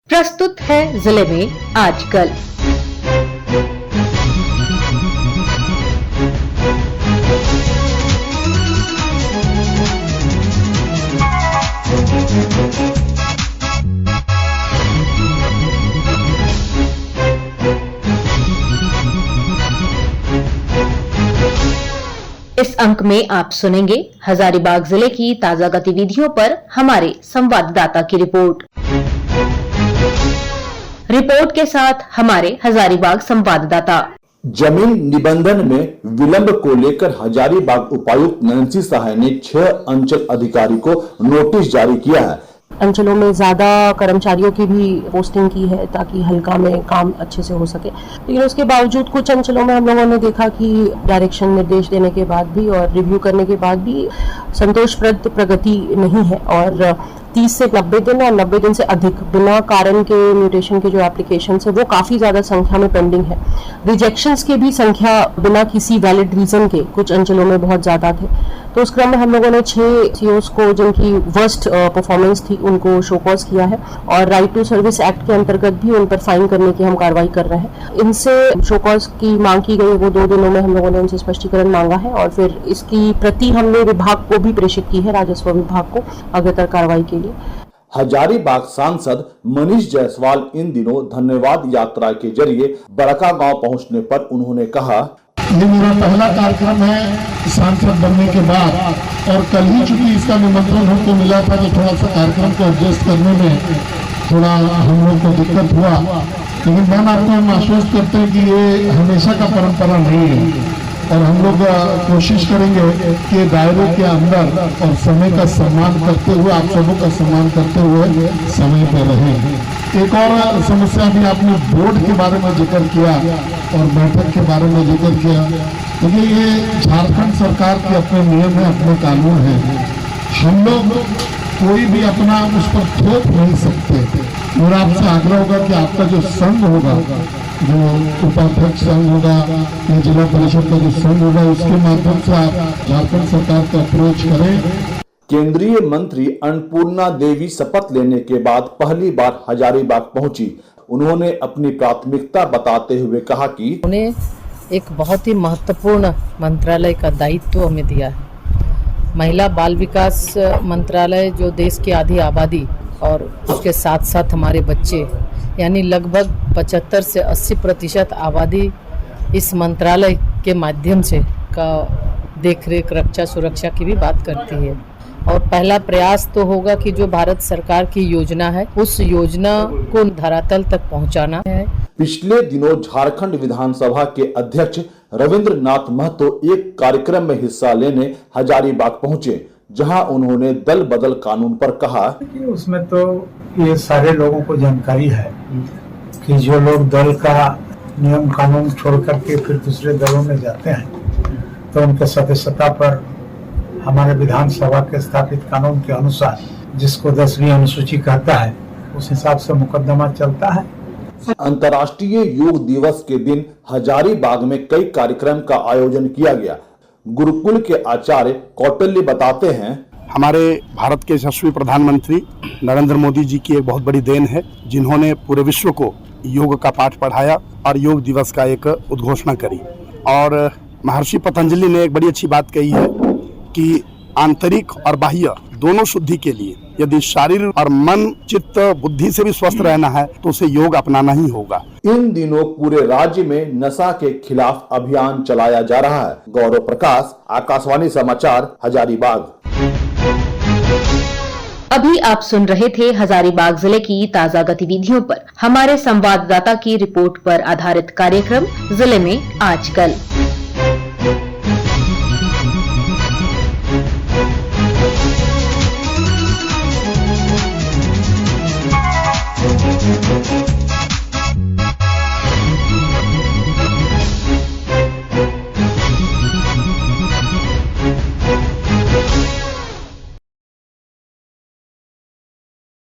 प्रस्तुत है जिले में आजकल। इस अंक में आप सुनेंगे हजारीबाग जिले की ताजा गतिविधियों पर हमारे संवाददाता की रिपोर्ट। रिपोर्ट के साथ हमारे हजारीबाग संवाददाता। जमीन निबंधन में विलंब को लेकर हजारीबाग उपायुक्त नैन्सी सहाय ने 6 अंचल अधिकारी को नोटिस जारी किया है। अंचलों में ज़्यादा कर्मचारियों की भी पोस्टिंग की है ताकि हल्का में काम अच्छे से हो सके, लेकिन उसके बावजूद कुछ अंचलों में हम लोगों ने देखा कि डायरेक्शन निर्देश देने के बाद भी और रिव्यू करने के बाद भी संतोषप्रद प्रगति नहीं है और 30 से 90 दिन और 90 दिन से अधिक बिना कारण के म्यूटेशन के जो एप्लीकेशन है वो काफ़ी ज़्यादा संख्या में पेंडिंग है। रिजेक्शंस की भी संख्या बिना किसी वैलिड रीज़न के कुछ अंचलों में बहुत ज़्यादा थे। तो उस क्रम में हम लोगों ने 6 सीओस को जिनकी वर्स्ट परफॉर्मेंस थी उनको शो कॉज किया है और राइट टू सर्विस एक्ट के अंतर्गत भी उन पर फाइन करने की हम कार्रवाई कर रहे हैं। इनसे शो कॉज की मांग की गई, वो 2 दिनों में हम लोगों ने उनसे स्पष्टीकरण मांगा है और फिर इसकी प्रति हमने विभाग को भी प्रेषित की है, राजस्व विभाग को अग्रतर कार्रवाई के लिए। हजारीबाग सांसद मनीष जायसवाल इन दिनों धन्यवाद यात्रा के जरिए बड़का गांव पहुंचने पर उन्होंने कहा, ये मेरा पहला कार्यक्रम है सांसद बनने के बाद और कल ही चूंकि इसका निमंत्रण हमको मिला था तो थोड़ा सा कार्यक्रम को एडजस्ट करने में थोड़ा हम लोग को दिक्कत हुआ, लेकिन मैम आपको हम आश्वस्त करते हैं कि ये हमेशा का परंपरा नहीं है और हम लोग कोशिश करेंगे कि दायरे के अंदर और समय का सम्मान करते हुए, आप सबों का सम्मान करते हुए समय पर रहें। एक और समस्या भी आपने बोर्ड के बारे में जिक्र किया और बैठक के बारे में जिक्र किया, क्योंकि ये झारखंड सरकार के अपने नियम है, अपने कानून है। हम लोग कोई भी अपना उस पर थोप नहीं सकते। मेरा आपसे आग्रह होगा कि आपका जो संघ होगा, जो उपाध्यक्ष संघ होगा या जिला परिषद का जो संघ होगा, उसके माध्यम से आप झारखंड सरकार को अप्रोच करें। केंद्रीय मंत्री अन्नपूर्णा देवी शपथ लेने के बाद पहली बार हजारीबाग पहुंची। उन्होंने अपनी प्राथमिकता बताते हुए कहा कि उन्हें एक बहुत ही महत्वपूर्ण मंत्रालय का दायित्व हमें दिया है। महिला बाल विकास मंत्रालय जो देश की आधी आबादी और उसके साथ साथ हमारे बच्चे यानी लगभग 75 से 80% आबादी इस मंत्रालय के माध्यम से का देखरेख, रक्षा, सुरक्षा की भी बात करती है और पहला प्रयास तो होगा कि जो भारत सरकार की योजना है उस योजना को धरातल तक पहुंचाना है। पिछले दिनों झारखंड विधानसभा के अध्यक्ष रविंद्रनाथ महतो एक कार्यक्रम में हिस्सा लेने हजारीबाग पहुंचे, जहां उन्होंने दल बदल कानून पर कहा कि उसमें तो ये सारे लोगों को जानकारी है कि जो लोग दल का नियम कानून छोड़ करके फिर दूसरे दलों में जाते हैं तो उनके सदस्यता पर हमारे विधानसभा के स्थापित कानून के अनुसार, जिसको 10वीं अनुसूची कहता है, उस हिसाब से मुकदमा चलता है। अंतर्राष्ट्रीय योग दिवस के दिन हजारीबाग में कई कार्यक्रम का आयोजन किया गया। गुरुकुल के आचार्य कौटिल्य बताते हैं, हमारे भारत के यशस्वी प्रधानमंत्री नरेंद्र मोदी जी की एक बहुत बड़ी देन है, जिन्होंने पूरे विश्व को योग का पाठ पढ़ाया और योग दिवस का एक उद्घोषणा करी। और महर्षि पतंजलि ने एक बड़ी अच्छी बात कही है कि आंतरिक और बाह्य दोनों शुद्धि के लिए यदि शारीरिक और मन, चित्त, बुद्धि से भी स्वस्थ रहना है तो उसे योग अपनाना ही होगा। इन दिनों पूरे राज्य में नशा के खिलाफ अभियान चलाया जा रहा है। गौरव प्रकाश, आकाशवाणी समाचार, हजारीबाग। अभी आप सुन रहे थे हजारीबाग जिले की ताजा गतिविधियों पर हमारे संवाददाता की रिपोर्ट पर आधारित कार्यक्रम जिले में आजकल।